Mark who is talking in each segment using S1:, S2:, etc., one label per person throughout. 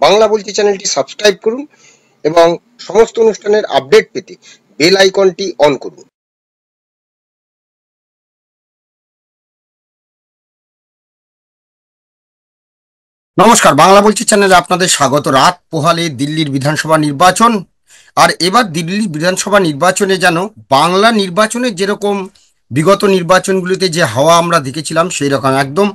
S1: বাংলা বলছি চ্যানেলটি সাবস্ক্রাইব করুন এবং সমস্ত অনুষ্ঠানের আপডেট পেতে বেল আইকনটি অন করুন। নমস্কার, বাংলা বলছি চ্যানেলে আপনাদের স্বাগত। রাত পোহালে দিল্লির বিধানসভা নির্বাচন, আর এবার দিল্লির বিধানসভা নির্বাচনে যেন বাংলা নির্বাচনে যেরকম বিগত নির্বাচনগুলিতে যে হাওয়া আমরা দেখেছিলাম সেই রকম একদম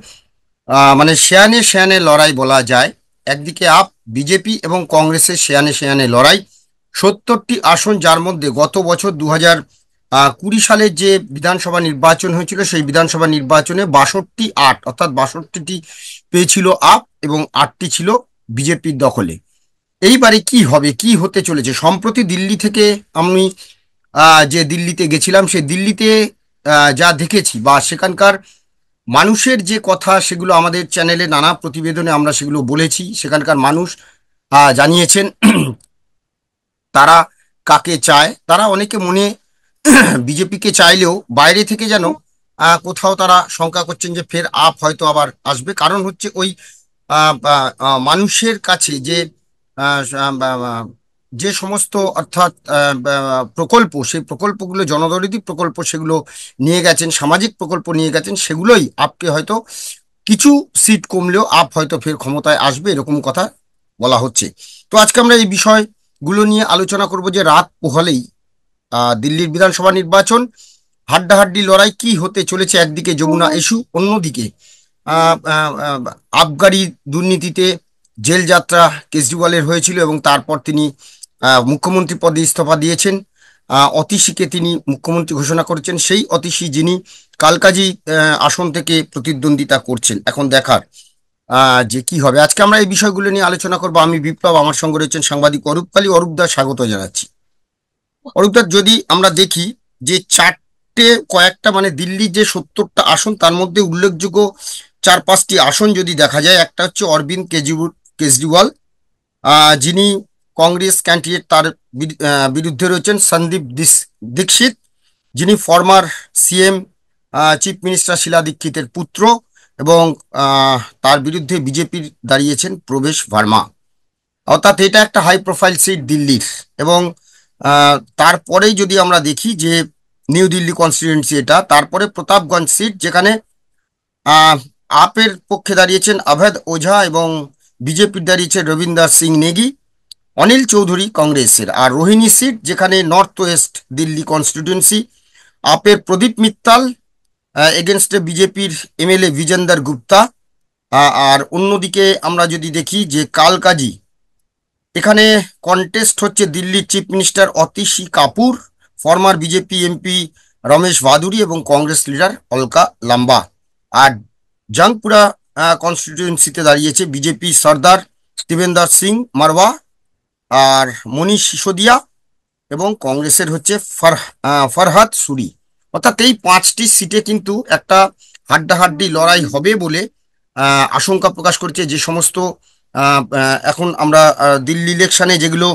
S1: মানে শেয়ানে শেয়ানে লড়াই বলা যায়। একদিকে আপ বিজেপি এবং কংগ্রেসের শেয়ানে শেয়ানে লড়াই। 70টি আসন, যার মধ্যে গত বছর 2020 সালের যে বিধানসভা নির্বাচন হয়েছিল সেই বিধানসভা নির্বাচনে 62 অর্থাৎ 62টি পেয়েছিল আপ এবং 8টি ছিল বিজেপির দখলে। এইবারে কি হবে, কি হতে চলেছে? সম্প্রতি দিল্লি থেকে আমি যে দিল্লিতে গেছিলাম, সেই দিল্লিতে যা দেখেছি বা সেখানকার মানুষের যে কথা, সেগুলো আমাদের চ্যানেলে নানা প্রতিবেদনে আমরা সেগুলো বলেছি। সেখানকার মানুষ জানিয়েছেন তারা কাকে চায়। তারা অনেকে মনে বিজেপিকে চাইলেও বাইরে থেকে যেন কোথাও তারা শঙ্কা করছেন যে ফের আপ হয়তো আবার আসবে। কারণ হচ্ছে ওই মানুষের কাছে যে আহ, আহ, যে সমস্ত অর্থাৎ প্রকল্প, সেই প্রকল্পগুলো জনদরদি প্রকল্প, সেগুলো নিয়ে গেছেন, সামাজিক প্রকল্প নিয়ে গেছেন, সেগুলোই আপকে হয়তো কিছু সিট কমলেও আপ হয়তো ফের ক্ষমতায় আসবে, এরকম কথা বলা হচ্ছে। তো আজকে আমরা এই বিষয়গুলো নিয়ে আলোচনা করব যে রাত পোহালেই দিল্লির বিধানসভা নির্বাচন, হাড্ডাহাড্ডি লড়াই কি হতে চলেছে। একদিকে যমুনা ইস্যু, অন্যদিকে আবগারি দুর্নীতিতে জেল যাত্রা কেজরিওয়ালের হয়েছিল এবং তারপর তিনি মুখ্যমন্ত্রী পদে ইস্তফা দিয়েছেন। অতীশীকে তিনি মুখ্যমন্ত্রী ঘোষণা করেছেন, সেই অতীশী যিনি কালকাজি আসন থেকে প্রতিদ্বন্দ্বিতা করছেন। এখন দেখার যে কি হবে। আজকে আমরা এই বিষয়গুলো নিয়ে আলোচনা করবো। আমি বিপ্লব, আমার সঙ্গে রয়েছেন সাংবাদিক অরূপ কালী। অরূপদা, স্বাগত জানাচ্ছি। অরূপদা, যদি আমরা দেখি যে চারটে কয়েকটা মানে দিল্লির যে 70টা আসন, তার মধ্যে উল্লেখযোগ্য 4-5টি আসন যদি দেখা যায়, একটা হচ্ছে অরবিন্দ কেজরিওয়াল, যিনি কংগ্রেস ক্যান্ডিডেট, তার বিরুদ্ধে রয়েছেন সন্দীপ দীক্ষিত, যিনি former CM chief minister Sheila দীক্ষিতের পুত্র, এবং তার বিরুদ্ধে বিজেপির দাঁড়িয়েছেন প্রবেশ ভার্মা। অর্থাৎ এটা একটা হাই প্রোফাইল সিট দিল্লির। এবং তারপরেই যদি আমরা দেখি যে নিউ দিল্লি কনস্টিটিউয়েন্সি এটা, তারপরে প্রতাপগঞ্জ সিট, যেখানে আপের পক্ষে দাঁড়িয়েছেন অভেদ ওঝা এবং বিজেপির দাঁড়িয়েছে রবীন্দ্র সিং নেগি, অনিল চৌধুরী কংগ্রেসের। আর রোহিণী সিট, যেখানে নর্থ ওয়েস্ট দিল্লি কনস্টিটিউয়েন্সি, আপের প্রদীপ মিত্তাল এগেনস্টে বিজেপির এমএলএ বিজেন্দর গুপ্তা। আর অন্যদিকে আমরা যদি দেখি যে কালকাজি, এখানে কন্টেস্ট হচ্ছে দিল্লির chief minister Atishi Kapoor, former BJP MP Ramesh Bhaduri এবং কংগ্রেস লিডার অলকা লাম্বা। আর জংপুরা কনস্টিটিউয়েন্সিতে দাঁড়িয়েছে বিজেপি সর্দার ত্রিবেন্দর সিং মারওয়া আর মনীষ সিসোদিয়া, এবং কংগ্রেসের হচ্ছে ফরহাদ সুরি। অর্থাৎ এই 5টি সিটে কিন্তু একটা হাড্ডাহাড্ডি লড়াই হবে বলে আশঙ্কা প্রকাশ করছে যে সমস্ত এখন আমরা দিল্লি ইলেকশনে যেগুলো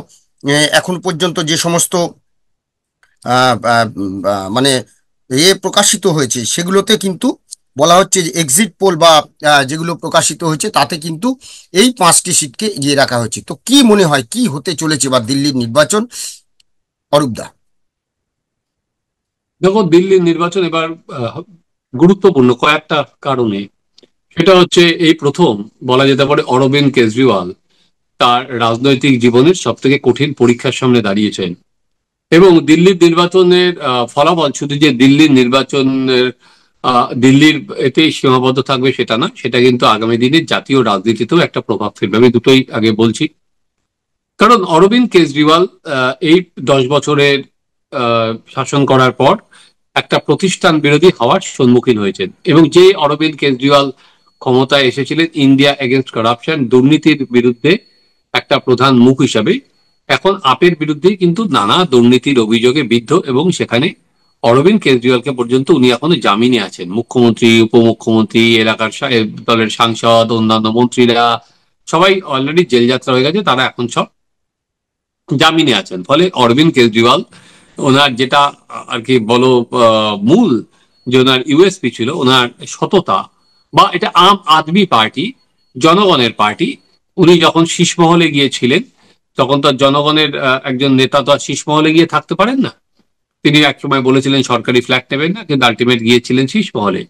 S1: এখন পর্যন্ত যে সমস্ত মানে প্রকাশিত হয়েছে, সেগুলোতে কিন্তু বলা হচ্ছে যে এক্সিট পোল বা যেগুলো প্রকাশিত হয়েছে তাতে কিন্তু এই 5টি সিটকে এগিয়ে রাখা হয়েছে। তো কি মনে হয় কি হতে চলেছে বা দিল্লির নির্বাচন, অরূপদা?
S2: দেখো, দিল্লির নির্বাচন এবার গুরুত্বপূর্ণ কয়েকটা কারণে। সেটা হচ্ছে এই প্রথম বলা যেতে পারে অরবিন্দ কেজরিওয়াল তার রাজনৈতিক জীবনের সব থেকে কঠিন পরীক্ষার সামনে দাঁড়িয়েছেন। এবং দিল্লির নির্বাচনের ফলাফল শুধু যে দিল্লির নির্বাচনের দিল্লির এতেই সীমাবদ্ধ থাকবে সেটা না, সেটা কিন্তু আগামী দিনে জাতীয় রাজনীতিতেও একটা প্রভাব ফেলবে। আমি দুটোই আগে বলছি। কারণ অরবিন্দ কেজরিওয়াল এই 10 বছরের শাসন করার পর একটা প্রতিষ্ঠান বিরোধী হওয়ার সম্মুখীন হয়েছেন। এবং যে অরবিন্দ কেজরিওয়াল ক্ষমতায় এসেছিলেন ইন্ডিয়া এগেনস্ট করাপশন, দুর্নীতির বিরুদ্ধে একটা প্রধান মুখ হিসাবে, এখন আপের বিরুদ্ধে কিন্তু নানা দুর্নীতির অভিযোগে বিদ্ধ। এবং সেখানে অরবিন্দ কেজরিওয়ালকে পর্যন্ত উনি এখনো জামিনে আছেন। মুখ্যমন্ত্রী, উপমুখ্যমন্ত্রী, এলাকার দলের সাংসদ, অন্যান্য মন্ত্রীরা সবাই অলরেডি জেল যাত্রা হয়ে গেছে, তারা এখন সব জামিনে আছেন। ফলে অরবিন্দ কেজরিওয়াল ওনার যেটা আর কি বলো মূল যে ওনার ইউএসপি ছিল, ওনার সততা, বা এটা আম আদমি পার্টি, জনগণের পার্টি, উনি যখন শীষ মহলে গিয়েছিলেন, তখন তো আর জনগণের একজন নেতা তো আর শীষ মহলে গিয়ে থাকতে পারেন না। তিনি একসময় বলেছিলেন সরকারি ফ্ল্যাট নেবেন না, কিন্তু আলটিমেট গিয়েছিলেন শীষ মহলে।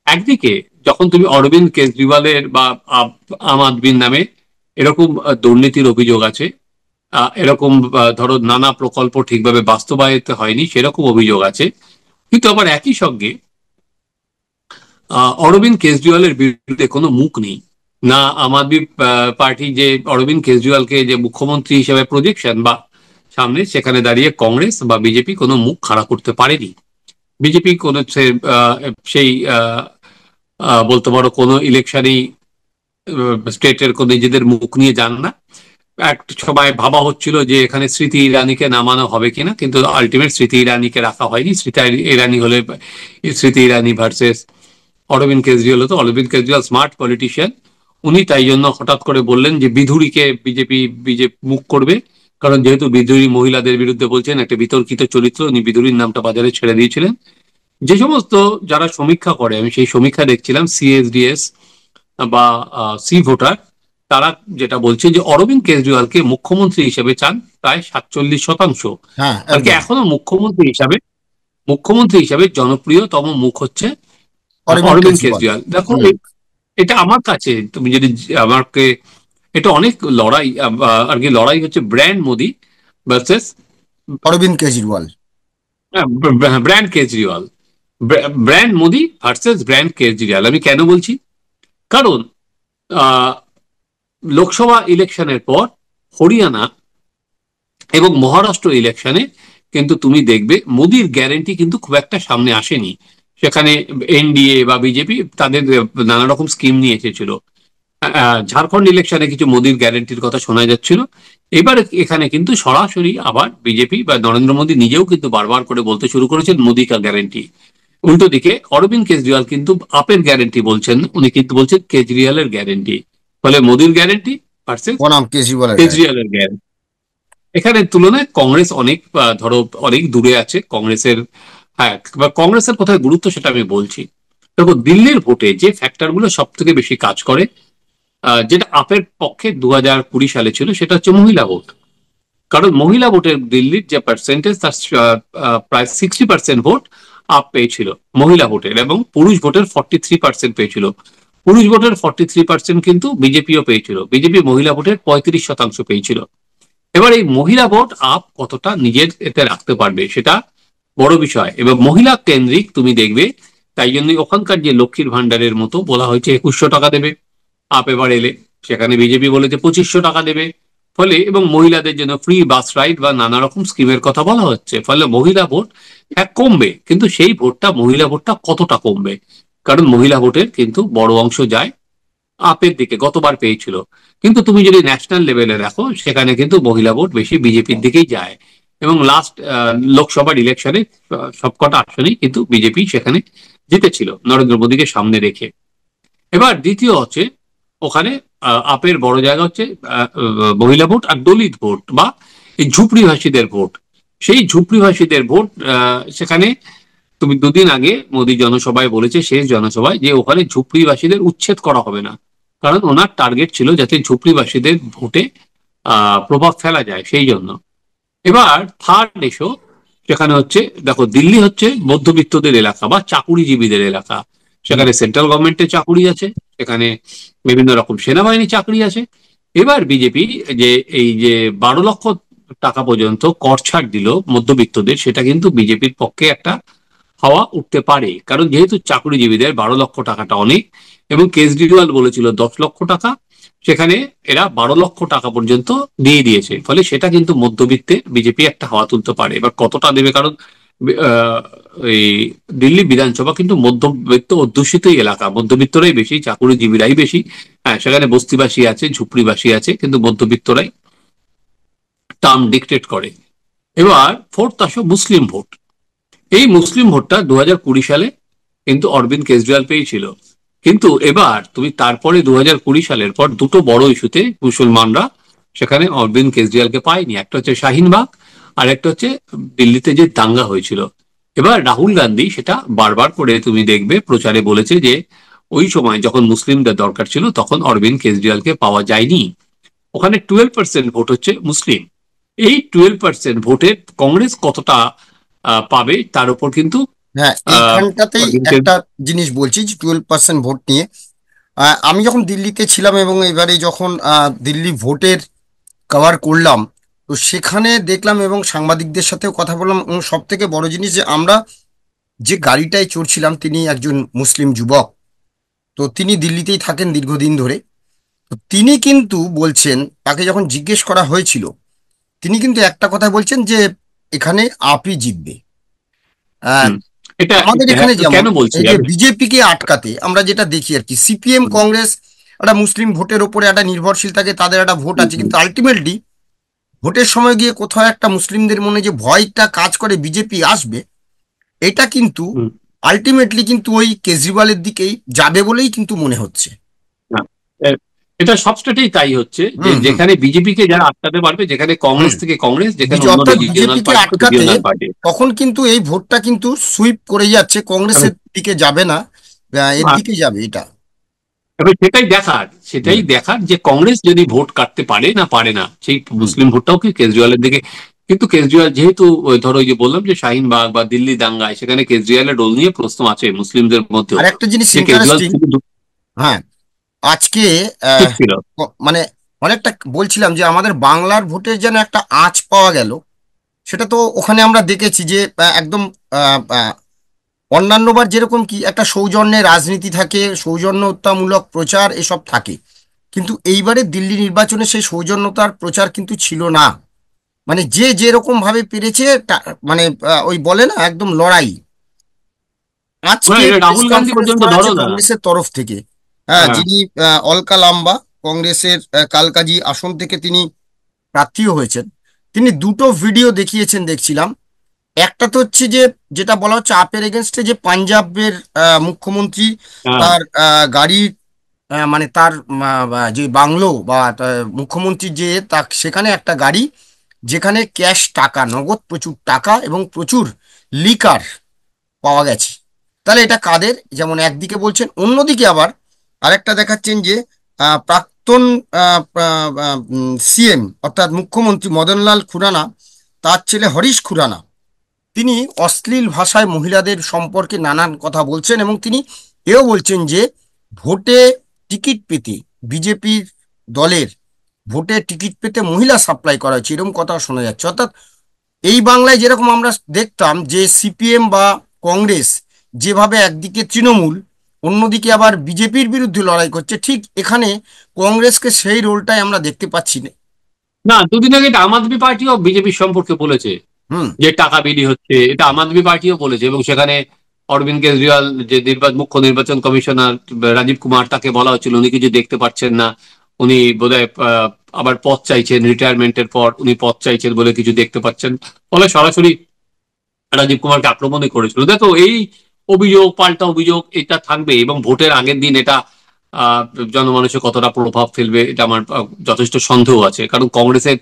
S2: একদিকে যখন তুমি অরবিন্দ কেজরিওয়ালের বা আম আদমির নামে এরকম দুর্নীতির অভিযোগ আছে, এরকম ধরো নানা প্রকল্প ঠিকভাবে বাস্তবায়িত হয়নি সেরকম অভিযোগ আছে, কিন্তু আবার একই সঙ্গে অরবিন্দ কেজরিওয়ালের বিরুদ্ধে কোনো মুখ নেই। না আম আদমি পার্টি যে অরবিন্দ কেজরিওয়ালকে যে মুখ্যমন্ত্রী হিসেবে প্রজেকশন বা সামনে, সেখানে দাঁড়িয়ে কংগ্রেস বা বিজেপি কোনো মুখ খাড়া করতে পারেনি। বিজেপি কোনো সেই বলতে পারো কোনো ইলেকশনই স্টেটের কোনো নিজেদের মুখ নিয়ে যান না। এক সময় ভাবা হচ্ছিল যে এখানে স্মৃতি ইরানিকে নামানো হবে কিনা, কিন্তু আলটিমেট স্মৃতি ইরানিকে রাখা হয়নি। স্মৃতি ইরানি হলে স্মৃতি ইরানি ভার্সেস অরবিন্দ কেজরিওয়াল হতো। অরবিন্দ কেজরিওয়াল স্মার্ট পলিটিশিয়ান, উনি তাই জন্য হঠাৎ করে বললেন যে বিধুরীকে বিজেপি মুখ করবে, কারণ যেহেতু বিধুরী মহিলাদের বিরুদ্ধে বলছেন, একটা বিতর্কিত চরিত্র, উনি বিধুরীর নামটা বাজারে ছেড়ে দিয়েছিলেন। যে সমস্ত যারা সমীক্ষা করে, আমি সেই সমীক্ষা দেখছিলাম, সিএসডিএস বা সি ভোটার, তারা যেটা বলছে যে অরবিন্দ কেজরিওয়ালকে মুখ্যমন্ত্রী হিসেবে চান প্রায় 47%।
S1: হ্যাঁ,
S2: আর কি
S1: একদম।
S2: এখনো মুখ্যমন্ত্রী হিসাবে জনপ্রিয়তম মুখ হচ্ছে
S1: অরবিন্দ
S2: অরবিন্দ
S1: কেজরিওয়াল।
S2: কেজরিওয়াল। দেখো
S1: হুম।
S2: এটা আমার কাছে, তুমি যদি আমাকে, এটা অনেক লড়াই, আর কি লড়াই হচ্ছে brand Modi versus
S1: Arvind Kejriwal.
S2: Brand Kejriwal. Brand Modi versus brand Kejriwal. আমি কেন বলছি? কারণ আহ, লোকসভা ইলেকশনের পর হরিয়ানা এবং মহারাষ্ট্র ইলেকশনে কিন্তু তুমি দেখবে মোদির গ্যারেন্টি কিন্তু খুব একটা সামনে আসেনি। সেখানে এনডিএ বা বিজেপি তাদের নানা রকম স্কিম নিয়ে এসেছিল। ঝাড়খণ্ড ইলেকশনে কিছু মোদির গ্যারেন্টির কথা শোনা যাচ্ছিল। এবার এখানে কিন্তু সরাসরি আবার বিজেপি বা নরেন্দ্র মোদী নিজেও কিন্তু বারবার করে বলতে শুরু করেছেন মোদি কা গ্যারেন্টি। উল্টো দিকে অরবিন্দ কেজরিওয়াল কিন্তু আপের গ্যারেন্টি বলছেন, উনি কিন্তু বলছেন কেজরিওয়ালের গ্যারেন্টি। ফলে মোদির গ্যারেন্টি ভার্সেস
S1: বনাম কেজরিওয়ালের গ্যারেন্টি।
S2: কেজরিওয়ালের গ্যারেন্টি। এখানে তুলনায় কংগ্রেস অনেক ধরো অনেক দূরে আছে কংগ্রেসের। হ্যাঁ, কংগ্রেসের কোথায় গুরুত্ব সেটা আমি বলছি। দেখো দিল্লির ভোটে যে ফ্যাক্টর গুলো সব থেকে বেশি কাজ করে, যেটা আপের পক্ষে 2020 সালে ছিল, সেটা হচ্ছে মহিলা ভোট। কারণ মহিলা ভোটের দিল্লির যে পার্সেন্টেজ, তার প্রায় 60% ভোট আপ পেয়েছিল মহিলা ভোটের, এবং পুরুষ ভোটের 43% পেয়েছিল। পুরুষ ভোটের 43% কিন্তু বিজেপিও পেয়েছিল। বিজেপি মহিলা ভোটের 35% পেয়েছিল। এবার এই মহিলা ভোট আপ কতটা নিজের এতে রাখতে পারবে সেটা বড় বিষয়, এবং মহিলা কেন্দ্রিক তুমি দেখবে। তাই জন্য ওখানকার যে লক্ষ্মীর ভান্ডারের মতো বলা হয়েছে 2100 টাকা দেবে আপ এবার এলে, সেখানে বিজেপি বলেছে 2500 টাকা দেবে। ফলে এবং মহিলাদের জন্য ফ্রি বাস রাইড বা নানা রকম স্কিমের কথা বলা হচ্ছে। ফলে মহিলা ভোট হ্যাঁ কমবে, কিন্তু সেই ভোটটা, মহিলা ভোটটা কতটা কমবে? কারণ মহিলা ভোটের কিন্তু বড় অংশ যায় আপের দিকে, গতবার পেয়েছিল। কিন্তু তুমি যদি ন্যাশনাল লেভেলে দেখো, সেখানে কিন্তু মহিলা ভোট বেশি বিজেপির দিকেই যায়। এবং লাস্ট লোকসভার ইলেকশনে সবকটা আসনেই কিন্তু বিজেপি সেখানে জিতেছিল নরেন্দ্র মোদীকে সামনে রেখে। এবার দ্বিতীয় হচ্ছে ওখানে আপের বড় জায়গা হচ্ছে মহিলা ভোট আর দলিত ভোট বা এই ঝুপড়িভাষীদের ভোট। সেই ঝুপড়িভাষীদের ভোট সেখানে তুমি দুদিন আগে মোদী জনসভায় বলেছে, শেষ জনসভায়, যে ওখানে ঝুপড়িবাসীদের উচ্ছেদ করা হবে না। কারণ ওনার টার্গেট ছিল যাতে ঝুপড়িবাসীদের ভোটে প্রভাব ফেলা যায়, সেই জন্য। এবার থার্ড এসো, সেখানে হচ্ছে, দেখো দিল্লি হচ্ছে মধ্যবিত্তদের এলাকা বা চাকুরিজীবীদের এলাকা।
S1: হুম।
S2: সেখানে সেন্ট্রাল গভর্নমেন্টের চাকুরি আছে, সেখানে বিভিন্ন রকম সেনাবাহিনী চাকরি আছে। এবার বিজেপি যে এই যে 12 লক্ষ টাকা পর্যন্ত কর ছাড় দিল মধ্যবিত্তদের, সেটা কিন্তু বিজেপির পক্ষে একটা হাওয়া উঠতে পারে। কারণ যেহেতু চাকরিজীবীদের 12 লক্ষ টাকাটা অনেক, এবং কেজরিওয়াল বলেছিল 10 লক্ষ টাকা, সেখানে এরা 12 লক্ষ টাকা পর্যন্ত দিয়ে দিয়েছে। ফলে সেটা কিন্তু মধ্যবিত্তে বিজেপি একটা হাওয়া তুলতে পারে। এবার কতটা দেবে, কারণ আহ, এই দিল্লি বিধানসভা কিন্তু মধ্যবিত্ত অধ্যুষিতই এলাকা, মধ্যবিত্তরাই বেশি, চাকরিজীবীরাই বেশি। হ্যাঁ, সেখানে বস্তিবাসী আছে, ঝুপড়িবাসী আছে, কিন্তু মধ্যবিত্তরাই টার্ম ডিক্টেট করে। এবার ফোর্থ আসো মুসলিম ভোট। এই মুসলিম ভোটটা 2020 সালে কিন্তু অরবিন্দ কেজরিওয়াল পেয়েছিল। কিন্তু এবার তুমি তারপরে 2020 সালের পর দুটো বড় ইস্যুতে মুসলমানরা সেখানে অরবিন্দ কেজরিওয়ালকে পায়নি। একটা হচ্ছে শাহিনবাগ, আর একটা হচ্ছে দিল্লিতে যে দাঙ্গা হয়েছিল। এবার রাহুল গান্ধী সেটা বারবার করে তুমি দেখবে প্রচারে বলেছে যে ওই সময় যখন মুসলিমদের দরকার ছিল তখন অরবিন্দ কেজরিওয়ালকে পাওয়া যায়নি। ওখানে 12% ভোট হচ্ছে মুসলিম। এই 12% ভোটে কংগ্রেস কতটা পাবে তার উপর কিন্তু
S1: হ্যাঁ,
S2: আহ,
S1: এইখানটাতেই
S2: অরবিন্দ
S1: একটা জিনিস বলছি যে 12% ভোট নিয়ে আমি যখন দিল্লিতে ছিলাম এবং এবারে যখন দিল্লি ভোটের কভার করলাম, তো সেখানে দেখলাম এবং সাংবাদিকদের সাথেও কথা বললাম, এবং সব থেকে বড় জিনিস যে আমরা যে গাড়িটায় চড়ছিলাম তিনি একজন মুসলিম যুবক। তো তিনি দিল্লিতেই থাকেন দীর্ঘদিন ধরে। তো তিনি কিন্তু বলছেন, তাকে যখন জিজ্ঞেস করা হয়েছিল, তিনি কিন্তু একটা কথা বলছেন যে এখানে আপই জিতবে। আহ,
S2: হুম, এটা
S1: আমাদের
S2: হ্যাঁ,
S1: এখানে যেমন
S2: কেন বলছি
S1: এই যে
S2: আমি?
S1: বিজেপিকে আটকাতে আমরা যেটা দেখি আর কি, সিপিএম
S2: হুম,
S1: কংগ্রেস একটা মুসলিম ভোটের ওপরে একটা নির্ভরশীল থাকে, তাদের একটা ভোট
S2: হুম,
S1: আছে,
S2: হুম।
S1: কিন্তু আলটিমেটলি ভোটের সময় গিয়ে কোথাও একটা মুসলিমদের মনে যে ভয়টা কাজ করে বিজেপি আসবে, এটা কিন্তু
S2: হুম।
S1: আলটিমেটলি কিন্তু ওই কেজরিওয়ালের দিকেই যাবে বলেই কিন্তু মনে হচ্ছে।
S2: না, এ- এটা সব স্টেটেই তাই হচ্ছে, যে
S1: হুম, হুম,
S2: যেখানে বিজেপিকে যারা আটকাতে পারবে, যেখানে
S1: হুম।
S2: কংগ্রেস থেকে কংগ্রেস, যেখানে অন্য
S1: অর্থাৎ
S2: রিজিওনাল
S1: বিজেপিকে
S2: পার্টি থেকে
S1: আটকাতে
S2: রিজিওনাল পার্টি।
S1: তখন কিন্তু এই ভোটটা কিন্তু সুইপ করে যাচ্ছে, কংগ্রেসের দিকে যাবে না, এর দিকে যাবে এটা।
S2: তবে সেটাই
S1: হুম,
S2: দেখার যে কংগ্রেস যদি ভোট কাটতে পারে না পারে না, সেই
S1: হুম।
S2: মুসলিম ভোটটাও কি কেজরিওয়ালের দিকে। কিন্তু কেজরিওয়াল যেহেতু ওই ধরো ওই যে বললাম যে শাহিনবাগ বা দিল্লি দাঙ্গায়, সেখানে কেজরিওয়ালের রোল নিয়ে প্রশ্ন আছে মুসলিমদের মধ্যেও,
S1: আর একটা জিনিস
S2: যে কেজরিওয়াল
S1: ইন্টারেস্টিং,
S2: শুধু
S1: হ্যাঁ, আজকে
S2: ঠিক ছিল।
S1: মানে অনেকটা বলছিলাম যে আমাদের বাংলার ভোটের যেন একটা আঁচ পাওয়া গেল। সেটা তো ওখানে আমরা দেখেছি যে একদম আহ, আহ, অন্যান্যবার যেরকম কি একটা সৌজন্যের রাজনীতি থাকে, সৌজন্যতামূলক প্রচার এসব থাকে, কিন্তু এইবারে দিল্লি নির্বাচনে সেই সৌজন্যতার প্রচার কিন্তু ছিল না। মানে যে যেরকম ভাবে পেরেছে মানে ওই বলে না, একদম লড়াই। আজকে প্রেস
S2: রাহুল গান্ধী
S1: কনফারেন্স
S2: পর্যন্ত
S1: করা আছে
S2: ধরো না।
S1: কংগ্রেসের তরফ থেকে। হ্যাঁ,
S2: হ্যাঁ,
S1: যিনি অলকা লাম্বা, কংগ্রেসের কালকাজি আসন থেকে তিনি প্রার্থীও হয়েছেন, তিনি দুটো ভিডিও দেখিয়েছেন দেখছিলাম। একটা তো হচ্ছে যে, যেটা বলা হচ্ছে আপের এগেনস্টে, যে পাঞ্জাবের মুখ্যমন্ত্রী
S2: হ্যাঁ,
S1: তার গাড়ি, মানে তার যে বাংলো বা মুখ্যমন্ত্রী যে তা, সেখানে একটা গাড়ি যেখানে ক্যাশ টাকা, নগদ প্রচুর টাকা এবং প্রচুর লিকার পাওয়া গেছে। তাহলে এটা কাদের, যেমন একদিকে বলছেন, অন্যদিকে আবার আরেকটা দেখাচ্ছেন যে প্রাক্তন সিএম অর্থাৎ মুখ্যমন্ত্রী মদনলাল খুরানা, তার ছেলে হরিশ খুরানা, তিনি অশ্লীল ভাষায় মহিলাদের সম্পর্কে নানান কথা বলছেন, এবং তিনি এও বলছেন যে ভোটে টিকিট পেতে, বিজেপির দলের ভোটে টিকিট পেতে মহিলা সাপ্লাই করা হচ্ছে, এরকম কথা শোনা যাচ্ছে। অর্থাৎ এই বাংলায় যেরকম আমরা দেখতাম যে সিপিএম বা কংগ্রেস যেভাবে একদিকে তৃণমূল, অন্যদিকে আবার বিজেপির বিরুদ্ধে লড়াই করছে, ঠিক এখানে কংগ্রেসকে সেই রোলটাই আমরা দেখতে পাচ্ছি না।
S2: না, দুদিন আগে এটা আম আদমি পার্টিও বিজেপির সম্পর্কে বলেছে
S1: হুম,
S2: যে টাকা বিলি হচ্ছে, এটা আম আদমি পার্টিও বলেছে। এবং সেখানে অরবিন্দ কেজরিওয়াল, যে মুখ্য নির্বাচন কমিশনার রাজীব কুমার, তাকে বলা হচ্ছিল উনি কিছু দেখতে পাচ্ছেন না, উনি বোধহয় আবার পদ চাইছেন, রিটায়ারমেন্টের পর উনি পদ চাইছেন বলে কিছু দেখতে পাচ্ছেন। ফলে সরাসরি রাজীব কুমারকে আক্রমণই করেছিল। দেখো, এই অভিযোগ পাল্টা অভিযোগ এটা থাকবে, এবং ভোটের আগের দিন এটা আহ, জনমানুষে কতটা প্রভাব ফেলবে এটা আমার যথেষ্ট সন্দেহ আছে। কারণ কংগ্রেসের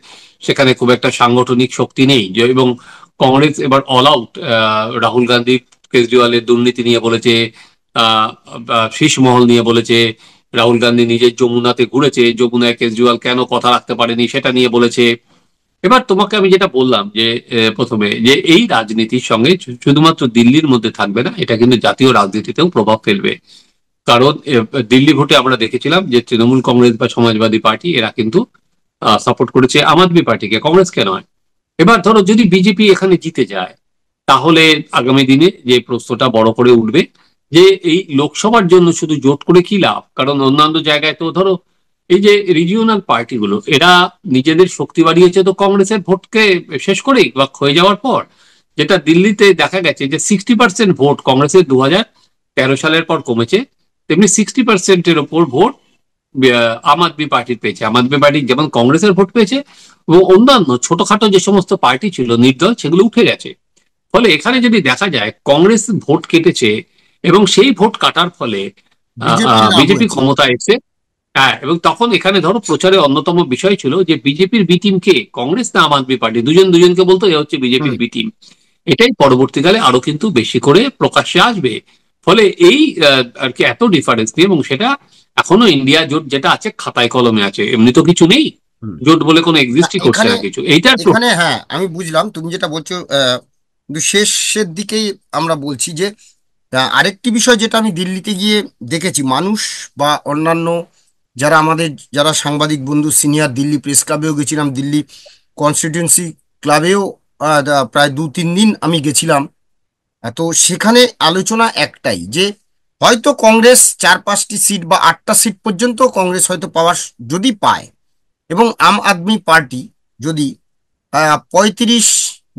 S2: সেখানে খুব একটা সাংগঠনিক শক্তি নেই এবং কংগ্রেস এবার অল আউট। রাহুল গান্ধী কেজরিওয়ালের দুর্নীতি নিয়ে বলেছে, আহ শীষ মহল নিয়ে বলেছে, রাহুল গান্ধী নিজের যমুনাতে ঘুরেছে, যমুনায় কেজরিওয়াল কেন কথা রাখতে পারেনি সেটা নিয়ে বলেছে। এবার তোমাকে আমি যেটা বললাম যে প্রথমে, যে এই রাজনীতির সঙ্গে শুধুমাত্র দিল্লির মধ্যে থাকবে না, এটা কিন্তু জাতীয় রাজনীতিতেও প্রভাব ফেলবে। কারণ দিল্লি ভোটে আমরা দেখেছিলাম যে তৃণমূল কংগ্রেস বা সমাজবাদী পার্টি এরা কিন্তু সাপোর্ট করেছে আম আদমি পার্টিকে, কংগ্রেসকে নয়। এবার ধরো যদি বিজেপি এখানে জিতে যায়, তাহলে আগামী দিনে যে প্রশ্নটা বড় করে উঠবে যে এই লোকসভার জন্য শুধু জোট করে কি লাভ? কারণ অন্যান্য জায়গায় তো ধরো এই যে রিজিওনাল পার্টিগুলো, এরা নিজেদের শক্তি বাড়িয়েছে তো কংগ্রেসের ভোটকে শেষ করেই বা ক্ষয়ে যাওয়ার পর। যেটা দিল্লিতে দেখা গেছে যে 60% ভোট কংগ্রেসের 2013 সালের পর কমেছে, তেমনি 60%-এর ওপর ভোট আম আদমি পার্টির পেয়েছে। আম আদমি পার্টি যেমন কংগ্রেসের ভোট পেয়েছে, এবং অন্যান্য ছোটখাটো যে সমস্ত পার্টি ছিল নির্দল, সেগুলো উঠে গেছে। ফলে এখানে যদি দেখা যায় কংগ্রেস ভোট কেটেছে, এবং সেই ভোট কাটার ফলে
S1: বিজেপির লাভ
S2: বিজেপি
S1: হয়েছে।
S2: ক্ষমতায় এসে, হ্যাঁ, এবং তখন এখানে ধরো প্রচারের অন্যতম বিষয় ছিল যে বিজেপির বি টিম কে, কংগ্রেস না আম আদমি পার্টি, দুজন দুজনকে বলতো এ হচ্ছে
S1: হুম।
S2: বিজেপির বি টিম। এটাই পরবর্তীকালে আরো কিন্তু বেশি করে প্রকাশ্যে আসবে। ফলে এই আর কি এত ডিফারেন্স নেই, এবং সেটা এখনো ইন্ডিয়া জোট যেটা আছে খাতায় কলমে আছে, এমনি তো কিছু নেই।
S1: হুম।
S2: জোট বলে কোনো
S1: না,
S2: এক্সিস্টই করছে
S1: এখানে
S2: না কিছু, এইটা একটু।
S1: এখানে হ্যাঁ আমি বুঝলাম তুমি যেটা বলছো, কিন্তু শেষের দিকেই আমরা বলছি যে আরেকটি বিষয় যেটা আমি দিল্লিতে গিয়ে দেখেছি, মানুষ বা অন্যান্য যারা আমাদের, যারা সাংবাদিক বন্ধু সিনিয়র, দিল্লি প্রেস ক্লাবেও গেছিলাম, দিল্লি কনস্টিটিউয়েন্সি ক্লাবেও প্রায় 2-3 দিন আমি গেছিলাম। তো সেখানে আলোচনা একটাই যে হয়তো কংগ্রেস 4-5টি সিট বা 8টা সিট পর্যন্ত কংগ্রেস হয়তো পাওয়ার, যদি পায়, এবং আম আদমি পার্টি যদি 35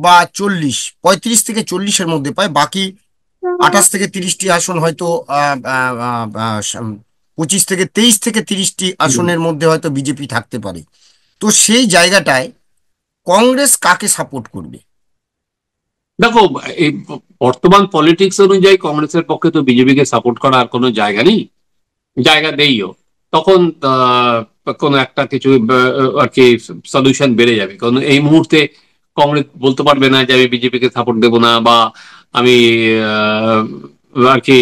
S1: বা 40, 35 থেকে 40-এর মধ্যে পায়, বাকি 28 থেকে 30টি আসন হয়তো 25 থেকে 23 থেকে 30টি আসনের মধ্যে হয়তো বিজেপি থাকতে পারে। তো সেই জায়গাটায় কংগ্রেস কাকে সাপোর্ট করবে?
S2: দেখো, এই বর্তমান পলিটিক্স অনুযায়ী কংগ্রেসের পক্ষে তো বিজেপিকে সাপোর্ট করার কোনো জায়গা নেই, জায়গা দেইও। তখন কোনো একটা কিছু আর কি সলিউশন বেড়ে যাবে, কারণ এই মুহূর্তে কংগ্রেস বলতে পারবে না যে আমি বিজেপিকে সাপোর্ট দেবো না, বা আমি আর কি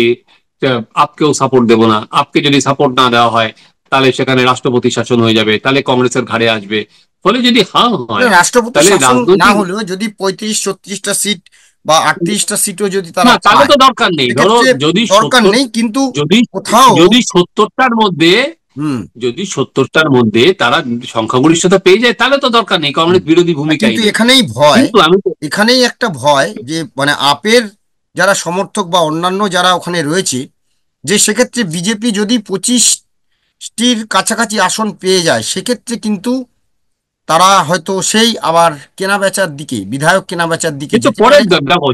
S2: আপকেও সাপোর্ট দেবো না। আপকে যদি সাপোর্ট না দেওয়া হয় তাহলে সেখানে রাষ্ট্রপতি শাসন হয়ে যাবে, তাহলে কংগ্রেসের ঘাড়ে আসবে। ফলে যদি হ্যাঁ
S1: মানে
S2: হয়
S1: রাষ্ট্রপতি
S2: তাহলে
S1: শাসন না
S2: রাজনৈতিক,
S1: হলেও যদি 35-36টা সিট বা 38টা সিটও যদি তারা
S2: না তাহলে
S1: পায়,
S2: তো দরকার নেই। ধরো
S1: সেক্ষেত্রে
S2: যদি
S1: দরকার
S2: সত্তর,
S1: নেই, কিন্তু
S2: যদি
S1: কোথাও
S2: যদি 70টার মধ্যে,
S1: হুম
S2: যদি 70টার মধ্যে তারা সংখ্যাগরিষ্ঠতা পেয়ে যায় তাহলে তো দরকার নেই,
S1: হুম।
S2: কংগ্রেস বিরোধী ভূমিকাই
S1: কিন্তু
S2: নেই।
S1: এখানেই ভয়,
S2: কিন্তু আমি তো,
S1: এখানেই একটা ভয় যে মানে আপের যারা সমর্থক বা অন্যান্য যারা ওখানে রয়েছে, যে সেক্ষেত্রে বিজেপি যদি 25টির কাছাকাছি আসন পেয়ে যায়, সেক্ষেত্রে কিন্তু তারা হয়তো সেই আবার কেনা বেচার দিকে, বিধায়ক কেনা বেচার দিকে
S2: সে তো
S1: যেতে
S2: পরের
S1: পারে।
S2: ধাপ, দেখো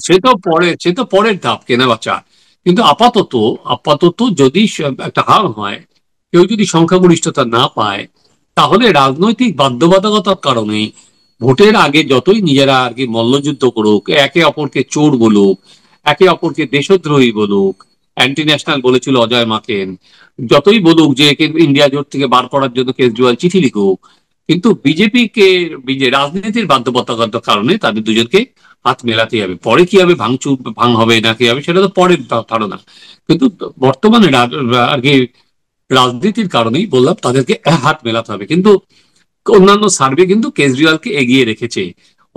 S2: সে তো পরের ধাপ কেনা বাচ্চা। কিন্তু আপাতত, যদি একটা হার হয়, কেউ যদি সংখ্যাগরিষ্ঠতা না পায়, তাহলে রাজনৈতিক বাধ্যবাধকতার কারণে ভোটের আগে যতই নিজেরা আর কি মল্লযুদ্ধ করুক, একে অপরকে চোর বলুক, একে অপরকে দেশদ্রোহী বলুক, অ্যান্টি ন্যাশনাল বলেছিল অজয় মাকেন, যতই বলুক যে একে ইন্ডিয়া জোট থেকে বার করার জন্য কেজরিওয়াল চিঠি লিখুক, কিন্তু বিজেপিকে, রাজনীতির বাধ্যবাধকতার কারণে তাদের দুজনকে হাত মেলাতে হবে। পরে কি হবে, ভাঙচুর ভাঙ হবে না কি হবে সেটা তো পরের ধারণা। কিন্তু বর্তমানে আর কি রাজনীতির কারণেই বললাম তাদেরকে হাত মেলাতে হবে। কিন্তু অন্যান্য সার্ভে কিন্তু কেজরিওয়ালকে এগিয়ে রেখেছে,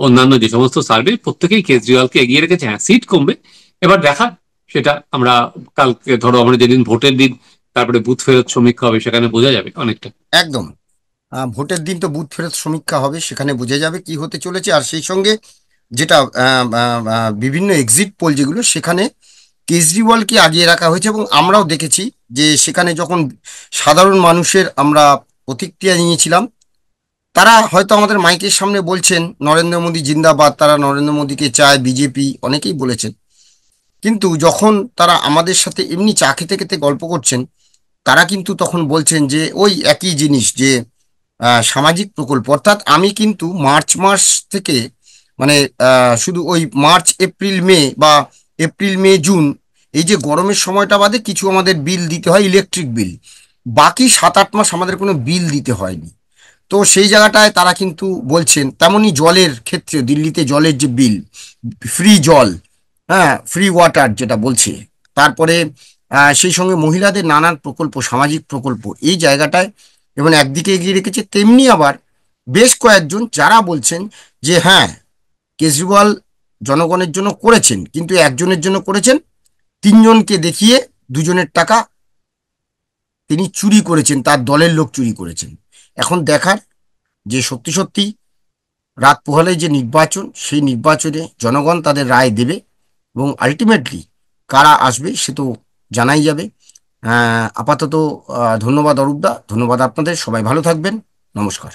S2: অন্যান্য যে সমস্ত সার্ভে প্রত্যেকেই কেজরিওয়ালকে এগিয়ে রেখেছে। হ্যাঁ, সিট কমবে, এবার দেখা, সেটা আমরা কালকে, ধরো আমরা যেদিন ভোটের দিন, তারপরে বুথ ফেরত সমীক্ষা হবে, সেখানে বোঝা যাবে অনেকটা।
S1: একদম। ভোটের দিন তো বুথ ফেরত সমীক্ষা হবে, সেখানে বোঝা যাবে কি হতে চলেছে। আর সেই সঙ্গে যেটা বিভিন্ন এক্সিট পোল যেগুলো, সেখানে কেজরিওয়ালকে আগিয়ে রাখা হয়েছে, এবং আমরাও দেখেছি যে সেখানে যখন সাধারণ মানুষের আমরা প্রতিক্রিয়া নিয়েছিলাম, তারা হয়তো আমাদের মাইকের সামনে বলছেন নরেন্দ্র মোদী জিন্দাবাদ, তারা নরেন্দ্র মোদীকে চায়, বিজেপি অনেকেই বলেছেন। কিন্তু যখন তারা আমাদের সাথে এমনি চা খেতে খেতে গল্প করছেন, তারা কিন্তু তখন বলছেন যে ওই একই জিনিস, যে সামাজিক প্রকল্প, অর্থাৎ আমি কিন্তু মার্চ মাস থেকে, মানে শুধু ওই মার্চ এপ্রিল মে বা এপ্রিল মে জুন, এই যে গরমের সময়টা বাদে কিছু আমাদের বিল দিতে হয়, ইলেকট্রিক বিল, বাকি 7-8 মাস আমাদের কোনো বিল দিতে হয়নি। তো সেই জায়গাটায় তারা কিন্তু বলছেন, তেমনি জলের ক্ষেত্রে দিল্লিতে জলের যে বিল, ফ্রি জল, হ্যাঁ ফ্রি ওয়াটার যেটা বলছে, তারপরে সেই সঙ্গে মহিলাদের নানান প্রকল্প, সামাজিক প্রকল্প, এই জায়গাটায় এবং একদিকে এগিয়ে রেখেছে। তেমনি আবার বেশ কয়েকজন যারা বলছেন যে হ্যাঁ, কেজরিওয়াল জনগণের জন্য করেছেন, কিন্তু একজনের জন্য করেছেন, 3জনকে দেখিয়ে 2জনের টাকা তিনি চুরি করেছেন, তার দলের লোক চুরি করেছেন। এখন দেখার যে সত্যি সত্যি রাত পোহালে যে নির্বাচন, সেই নির্বাচনে জনগণ তাদের রায় দেবে, এবং আলটিমেটলি কারা আসবে সে তো জানাই যাবে। আপাতত ধন্যবাদ অরূপদা, ধন্যবাদ আপনাদের, সবাই ভালো থাকবেন, নমস্কার।